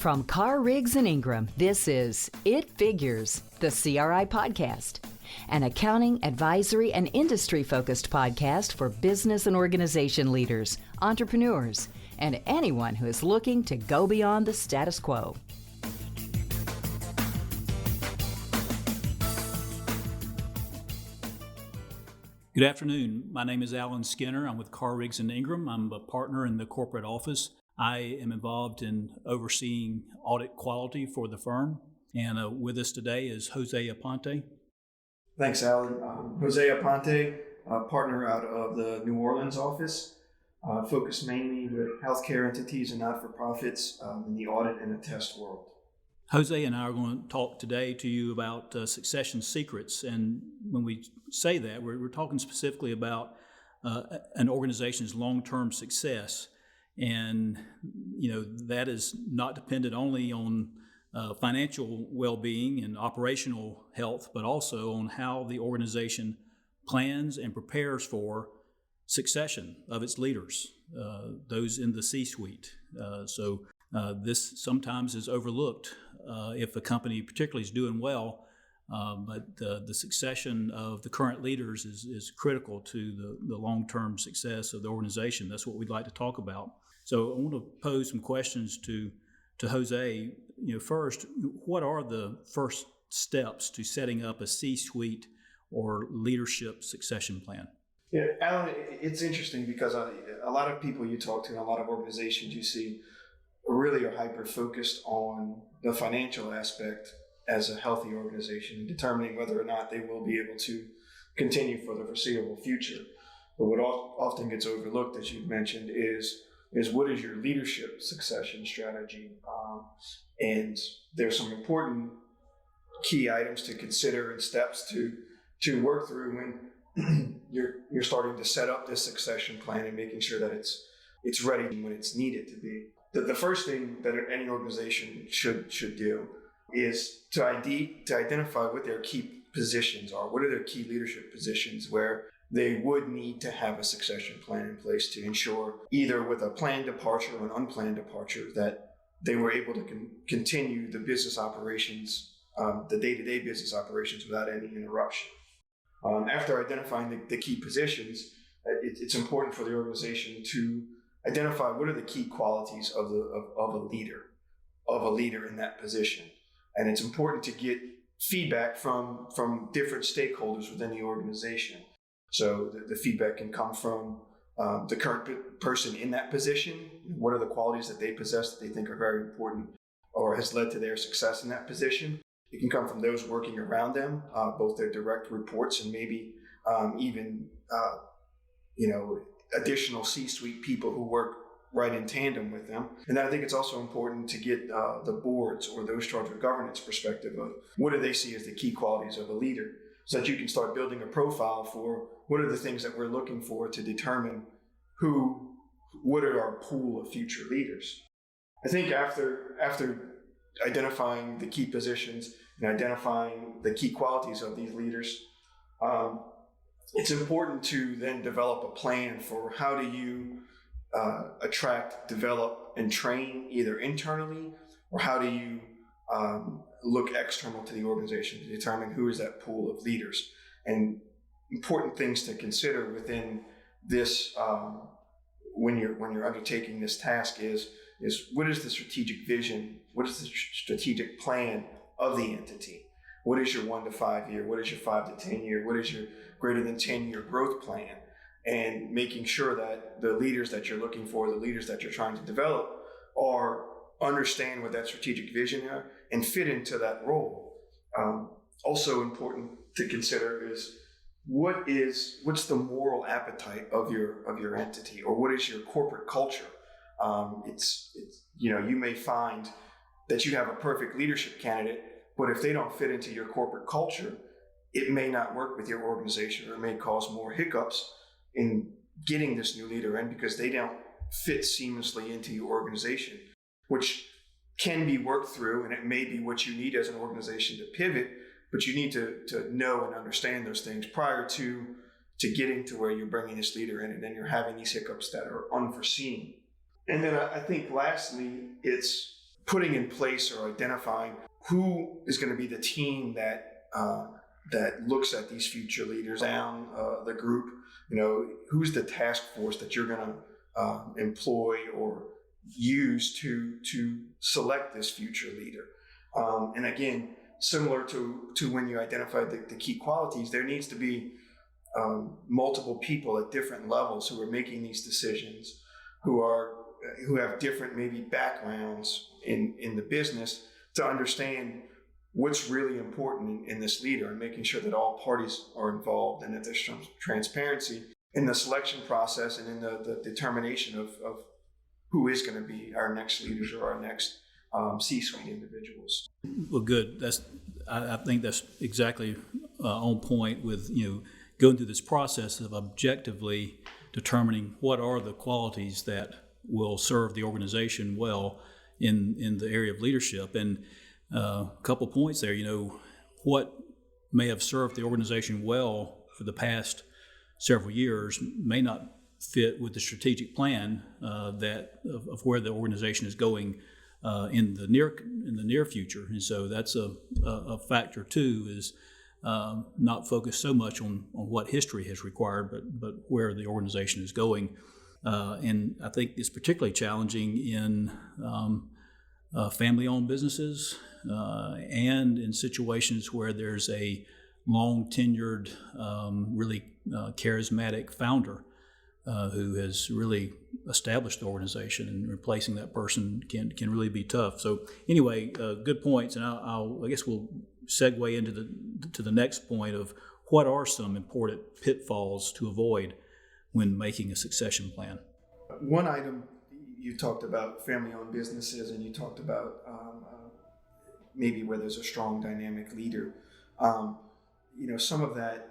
From Carr, Riggs, and Ingram, this is It Figures, the CRI podcast, an accounting, advisory, and industry-focused podcast for business and organization leaders, entrepreneurs, and anyone who is looking to go beyond the status quo. Good afternoon. My name is Alan Skinner. I'm with Carr, Riggs, and Ingram. I'm a partner in the corporate office. I am involved in overseeing audit quality for the firm. And with us today is Jose Aponte. Thanks, Alan. Jose Aponte, partner out of the New Orleans office, focused mainly with healthcare entities and not-for-profits in the audit and attest world. Jose and I are going to talk today to you about succession secrets. And when we say that, we're talking specifically about an organization's long-term success. And, that is not dependent only on financial well-being and operational health, but also on how the organization plans and prepares for succession of its leaders, those in the C-suite. So this sometimes is overlooked if a company particularly is doing well, but the succession of the current leaders is critical to the long-term success of the organization. That's what we'd like to talk about. So I want to pose some questions to Jose. First, what are the first steps to setting up a C-suite or leadership succession plan? Yeah, Alan, it's interesting because a lot of people you talk to in a lot of organizations you see really are hyper-focused on the financial aspect as a healthy organization and determining whether or not they will be able to continue for the foreseeable future. But what often gets overlooked, as you've mentioned, is what is your leadership succession strategy? And there's some important key items to consider and steps to work through when you're starting to set up this succession plan and making sure that it's ready when it's needed to be. The first thing that any organization should do is to identify what their key positions are. What are their key leadership positions where they would need to have a succession plan in place to ensure either with a planned departure or an unplanned departure that they were able to continue the business operations, the day-to-day business operations without any interruption. After identifying the key positions, it's important for the organization to identify what are the key qualities of a leader in that position. And it's important to get feedback from different stakeholders within the organization. So the feedback can come from the current person in that position. What are the qualities that they possess that they think are very important or has led to their success in that position? It can come from those working around them, both their direct reports and maybe even additional C-suite people who work right in tandem with them. And I think it's also important to get the boards or those charged with governance perspective of what do they see as the key qualities of a leader, so that you can start building a profile for what are the things that we're looking for to determine what are our pool of future leaders. I think after identifying the key positions and identifying the key qualities of these leaders, it's important to then develop a plan for how do you attract, develop, and train either internally, or how do you look external to the organization to determine who is that pool of leaders. And important things to consider within this when you're undertaking this task is what is the strategic vision, what is the strategic plan of the entity, what is your 1 to 5 year, what is your 5 to 10 year, what is your greater than 10-year growth plan, and making sure that the leaders that you're looking for, the leaders that you're trying to develop, understand what that strategic vision are and fit into that role. Also important to consider is what's the moral appetite of your entity, or what is your corporate culture? You may find that you have a perfect leadership candidate, but if they don't fit into your corporate culture, it may not work with your organization, or it may cause more hiccups in getting this new leader in because they don't fit seamlessly into your organization, which can be worked through, and it may be what you need as an organization to pivot, but you need to know and understand those things prior to getting to where you're bringing this leader in, and then you're having these hiccups that are unforeseen. And then I think lastly, it's putting in place or identifying who is going to be the team that looks at these future leaders down the group. Who's the task force that you're going to employ or use to select this future leader. And again, similar to when you identify the key qualities, there needs to be multiple people at different levels who are making these decisions, who have different maybe backgrounds in the business, to understand what's really important in this leader, and making sure that all parties are involved and that there's some transparency in the selection process and in the determination of who is going to be our next leaders or our next C-suite individuals. Well, good. I think that's exactly on point with going through this process of objectively determining what are the qualities that will serve the organization well in the area of leadership. And a couple points there. What may have served the organization well for the past several years may not fit with the strategic plan of where the organization is going in the near future. And so that's a factor too, is not focus so much on what history has required, but where the organization is going. And I think it's particularly challenging in family-owned businesses and in situations where there's a long-tenured, really charismatic founder who has really established the organization, and replacing that person can really be tough. So anyway, good points, and I guess we'll segue into the next point of what are some important pitfalls to avoid when making a succession plan. One item, you talked about family-owned businesses, and you talked about maybe where there's a strong dynamic leader. Some of that,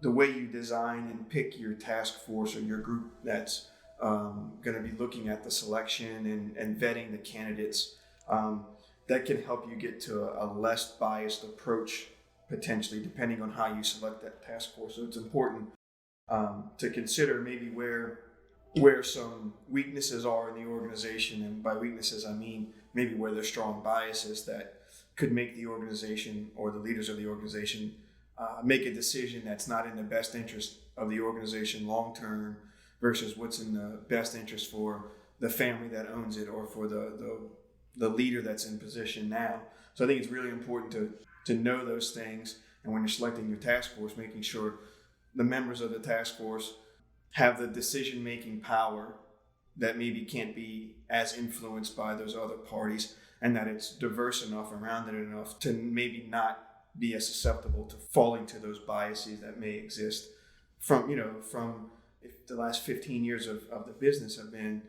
the way you design and pick your task force or your group that's going to be looking at the selection and vetting the candidates, that can help you get to a less biased approach, potentially, depending on how you select that task force. So it's important to consider maybe where some weaknesses are in the organization, and by weaknesses I mean maybe where there's strong biases that could make the organization or the leaders of the organization make a decision that's not in the best interest of the organization long term versus what's in the best interest for the family that owns it or for the leader that's in position now. So I think it's really important to know those things, and when you're selecting your task force, making sure the members of the task force have the decision-making power that maybe can't be as influenced by those other parties, and that it's diverse enough and rounded enough to maybe not be as susceptible to falling to those biases that may exist from if the last 15 years of the business have been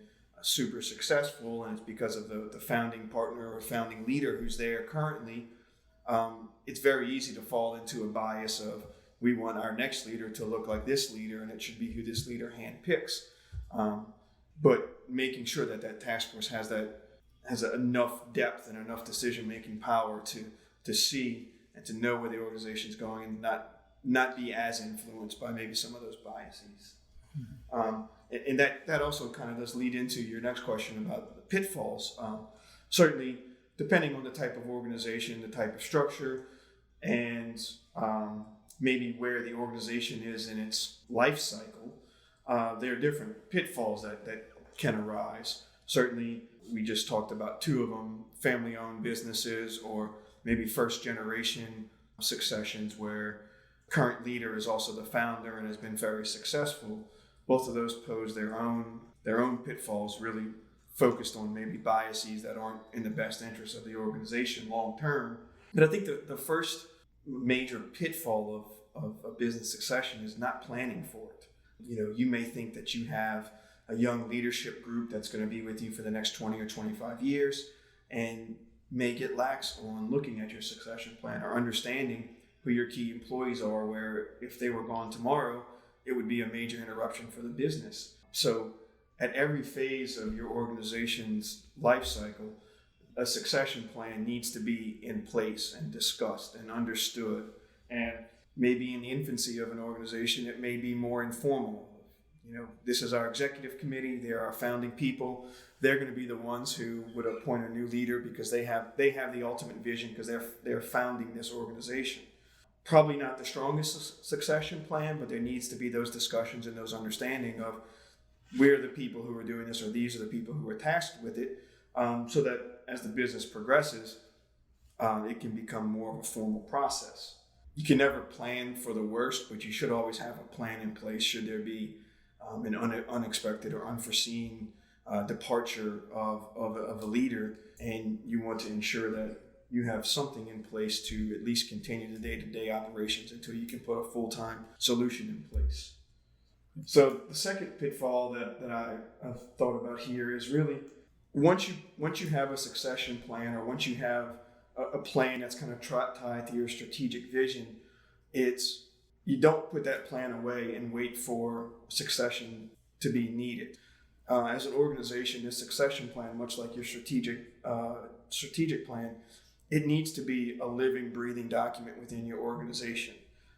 super successful, and it's because of the founding partner or founding leader who's there currently. It's very easy to fall into a bias of, we want our next leader to look like this leader, and it should be who this leader handpicks. But making sure that task force has enough depth and enough decision-making power to see and to know where the organization's going, and not be as influenced by maybe some of those biases. Mm-hmm. And that also kind of does lead into your next question about the pitfalls. Certainly, depending on the type of organization, the type of structure, and maybe where the organization is in its life cycle, there are different pitfalls that can arise. Certainly, we just talked about two of them: family-owned businesses, or maybe first-generation successions where current leader is also the founder and has been very successful. Both of those pose their own pitfalls, really focused on maybe biases that aren't in the best interest of the organization long term. But I think the first major pitfall of a business succession is not planning for it. You may think that you have a young leadership group that's going to be with you for the next 20 or 25 years, and may get lax on looking at your succession plan or understanding who your key employees are, where if they were gone tomorrow, it would be a major interruption for the business. So at every phase of your organization's life cycle, a succession plan needs to be in place and discussed and understood. And maybe in the infancy of an organization, it may be more informal. This is our executive committee. They are our founding people. They're going to be the ones who would appoint a new leader because they have the ultimate vision because they're founding this organization. Probably not the strongest succession plan, but there needs to be those discussions and those understanding of we're the people who are doing this, or these are the people who are tasked with it, so that as the business progresses, it can become more of a formal process. You can never plan for the worst, but you should always have a plan in place should there be an unexpected or unforeseen departure of a leader, and you want to ensure that you have something in place to at least continue the day-to-day operations until you can put a full-time solution in place. So the second pitfall that I've thought about here is really once you have a succession plan, or once you have a plan that's kind of tied to your strategic vision, you don't put that plan away and wait for succession to be needed. As an organization, this succession plan, much like your strategic plan, it needs to be a living, breathing document within your organization.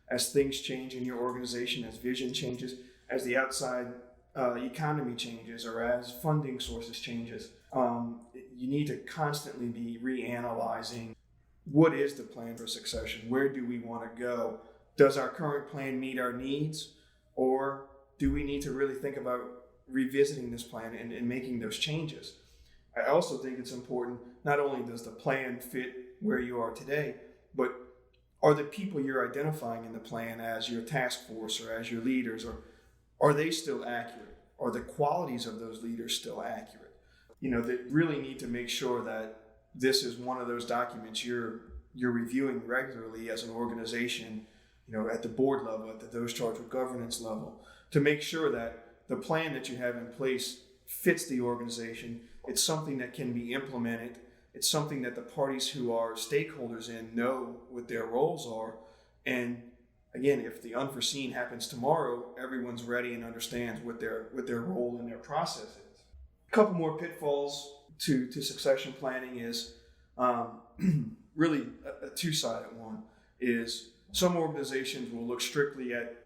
As things change in your organization, as vision changes, as the outside economy changes, or as funding sources changes, you need to constantly be reanalyzing what is the plan for succession? Where do we want to go? Does our current plan meet our needs? Or do we need to really think about revisiting this plan and making those changes? I also think it's important, not only does the plan fit where you are today, but are the people you're identifying in the plan as your task force or as your leaders, or are they still accurate? Are the qualities of those leaders still accurate? They really need to make sure that this is one of those documents you're reviewing regularly as an organization, at the board level, at those charged with governance level, to make sure that the plan that you have in place fits the organization. It's something that can be implemented. It's something that the parties who are stakeholders in know what their roles are. And again, if the unforeseen happens tomorrow, everyone's ready and understands what their role in their process is. A couple more pitfalls to succession planning is really a two-sided one. Is some organizations will look strictly at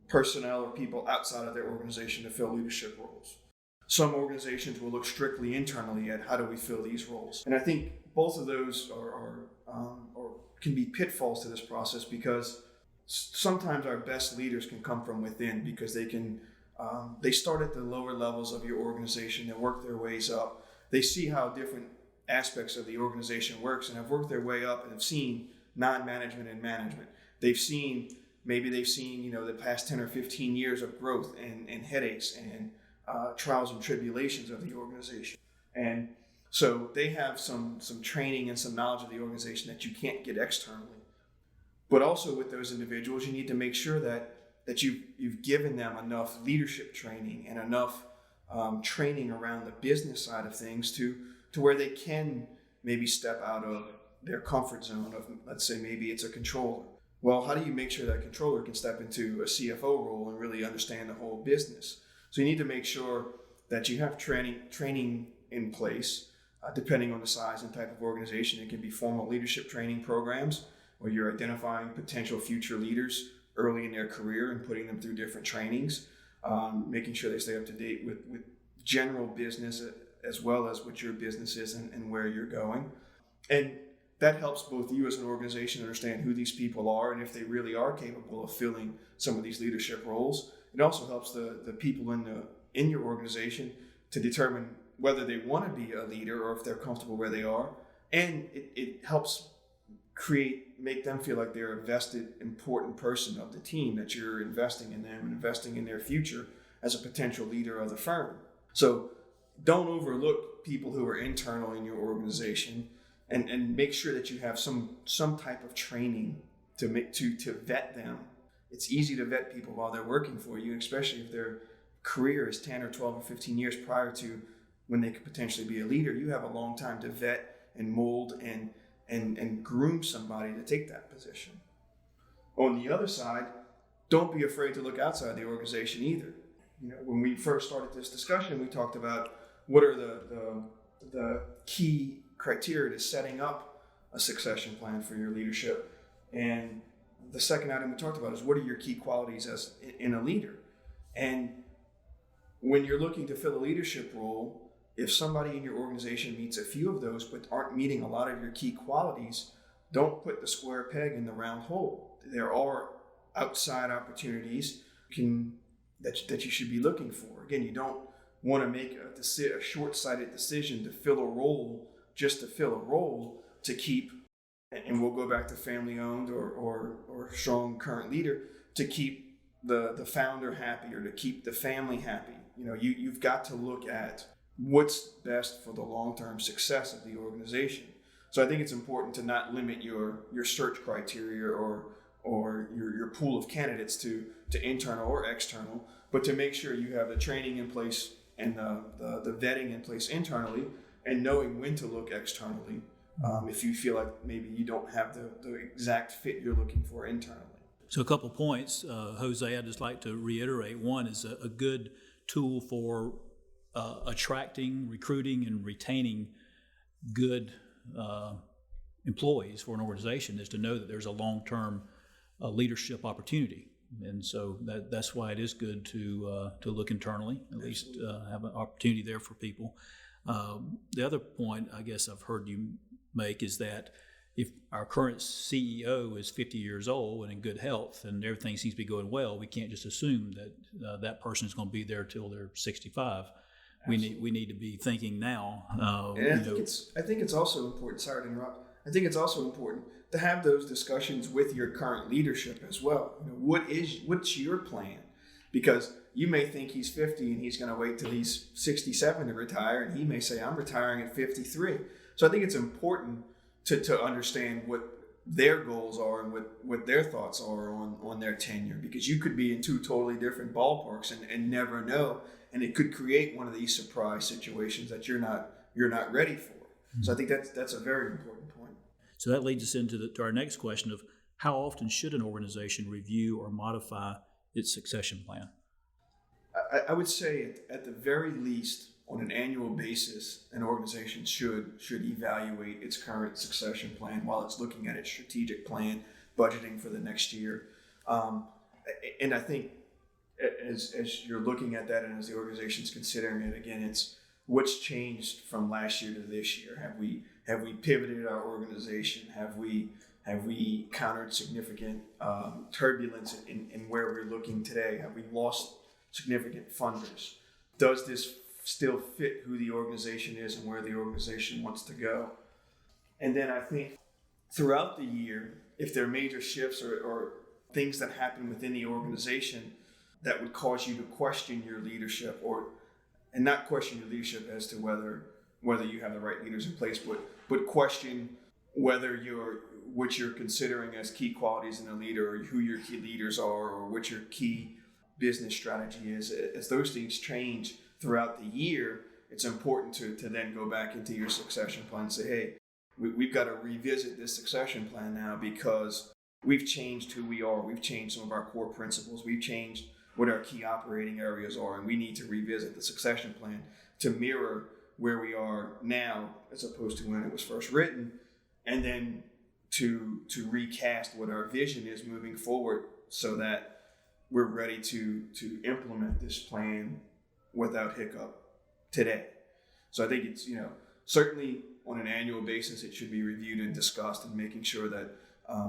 personnel or people outside of their organization to fill leadership roles. Some organizations will look strictly internally at how do we fill these roles. And I think both of those are can be pitfalls to this process, because sometimes our best leaders can come from within, because they start at the lower levels of your organization, they work their ways up. They see how different aspects of the organization works and have worked their way up and have seen non-management and management. They've seen the past 10 or 15 years of growth and headaches and trials and tribulations of the organization. And so they have some training and some knowledge of the organization that you can't get externally. But also with those individuals, you need to make sure that you've given them enough leadership training and enough training around the business side of things to where they can maybe step out of their comfort zone of, let's say, maybe it's a controller. Well, how do you make sure that controller can step into a CFO role and really understand the whole business? So you need to make sure that you have training in place, depending on the size and type of organization. It can be formal leadership training programs where you're identifying potential future leaders early in their career and putting them through different trainings, making sure they stay up to date with general business as well as what your business is and where you're going. And that helps both you as an organization understand who these people are and if they really are capable of filling some of these leadership roles. It also helps the people in your organization to determine whether they want to be a leader or if they're comfortable where they are. And it helps make them feel like they're a vested, important person of the team, that you're investing in them and investing in their future as a potential leader of the firm. So don't overlook people who are internal in your organization, and make sure that you have some type of training to vet them. It's easy to vet people while they're working for you, especially if their career is 10 or 12 or 15 years prior to when they could potentially be a leader. You have a long time to vet and mold and groom somebody to take that position. On the other side, don't be afraid to look outside the organization either. When we first started this discussion, we talked about what are the key criteria to setting up a succession plan for your leadership. And the second item we talked about is what are your key qualities in a leader. And when you're looking to fill a leadership role, if somebody in your organization meets a few of those but aren't meeting a lot of your key qualities, don't put the square peg in the round hole. There are outside opportunities that you should be looking for. Again, you don't want to make a short-sighted decision to fill a role just to fill a role to keep, and we'll go back to family-owned or strong current leader, to keep the founder happy or to keep the family happy. You've got to look at what's best for the long-term success of the organization. So I think it's important to not limit your search criteria or your pool of candidates to internal or external, but to make sure you have the training in place and the vetting in place internally, and knowing when to look externally if you feel like maybe you don't have the exact fit you're looking for internally. So a couple points, Jose, I'd just like to reiterate. One is a good tool for attracting, recruiting, and retaining good employees for an organization is to know that there's a long-term leadership opportunity. And so that's why it is good to look internally, at least have an opportunity there for people. The other point I guess I've heard you make is that if our current CEO is 50 years old and in good health and everything seems to be going well, we can't just assume that that person is going to be there till they're 65. Absolutely. We need to be thinking now. And I think it's also important. Sorry to interrupt. I think it's also important to have those discussions with your current leadership as well. What's your plan? Because you may think he's 50 and he's going to wait till he's 67 to retire, and he may say, I'm retiring at 53. So I think it's important to understand what their goals are and what their thoughts are on their tenure, because you could be in two totally different ballparks and never know, and it could create one of these surprise situations that you're not ready for. Mm-hmm. So I think that's a very important point. So that leads us into our next question of how often should an organization review or modify its succession plan? I would say at the very least, on an annual basis, an organization should evaluate its current succession plan while it's looking at its strategic plan, budgeting for the next year. And I think as you're looking at that and as the organization's considering it, again, it's what's changed from last year to this year. Have we pivoted our organization? Have we countered significant turbulence in where we're looking today? Have we lost significant funders? Does this still fit who the organization is and where the organization wants to go? And then I think throughout the year, if there are major shifts or things that happen within the organization that would cause you to question your leadership, and not question your leadership as to whether you have the right leaders in place, but question whether what you're considering as key qualities in a leader, or who your key leaders are, or what your key business strategy is. As those things change throughout the year, it's important to then go back into your succession plan and say, hey, we've got to revisit this succession plan now because we've changed who we are. We've changed some of our core principles. We've changed what our key operating areas are, and we need to revisit the succession plan to mirror where we are now as opposed to when it was first written, and then to recast what our vision is moving forward so that we're ready to implement this plan without hiccup today. So I think it's, certainly on an annual basis, it should be reviewed and discussed, and making sure that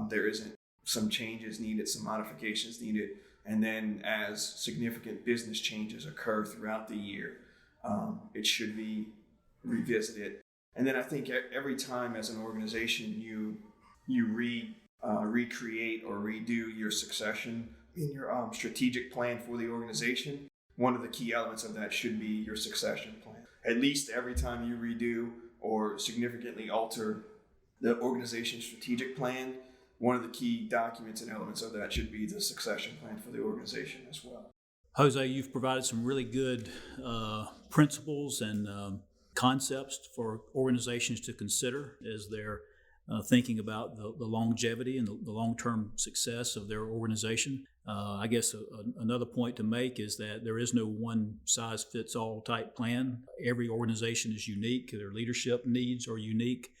there isn't some changes needed, some modifications needed. And then as significant business changes occur throughout the year, it should be revisited. And then I think every time as an organization you recreate or redo your succession in your strategic plan for the organization, one of the key elements of that should be your succession plan. At least every time you redo or significantly alter the organization's strategic plan, one of the key documents and elements of that should be the succession plan for the organization as well. Jose, you've provided some really good principles and concepts for organizations to consider as they're thinking about the longevity and the long-term success of their organization. I guess another point to make is that there is no one-size-fits-all type plan. Every organization is unique. Their leadership needs are unique,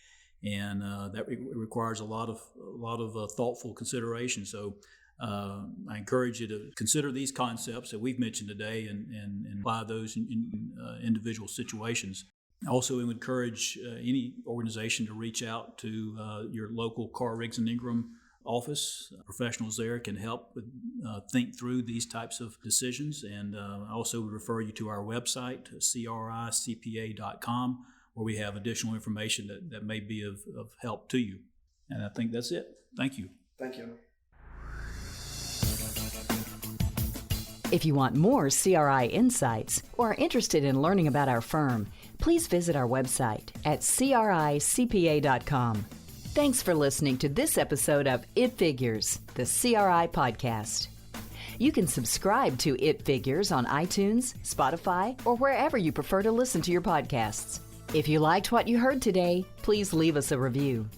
and that requires a lot of thoughtful consideration. So I encourage you to consider these concepts that we've mentioned today and apply those in individual situations. Also, we would encourage any organization to reach out to your local Carr, Riggs, and Ingram office. Professionals there can help think through these types of decisions. And I also would refer you to our website, cricpa.com, where we have additional information that may be of help to you. And I think that's it. Thank you. Thank you. If you want more CRI insights or are interested in learning about our firm, please visit our website at cricpa.com. Thanks for listening to this episode of It Figures, the CRI podcast. You can subscribe to It Figures on iTunes, Spotify, or wherever you prefer to listen to your podcasts. If you liked what you heard today, please leave us a review.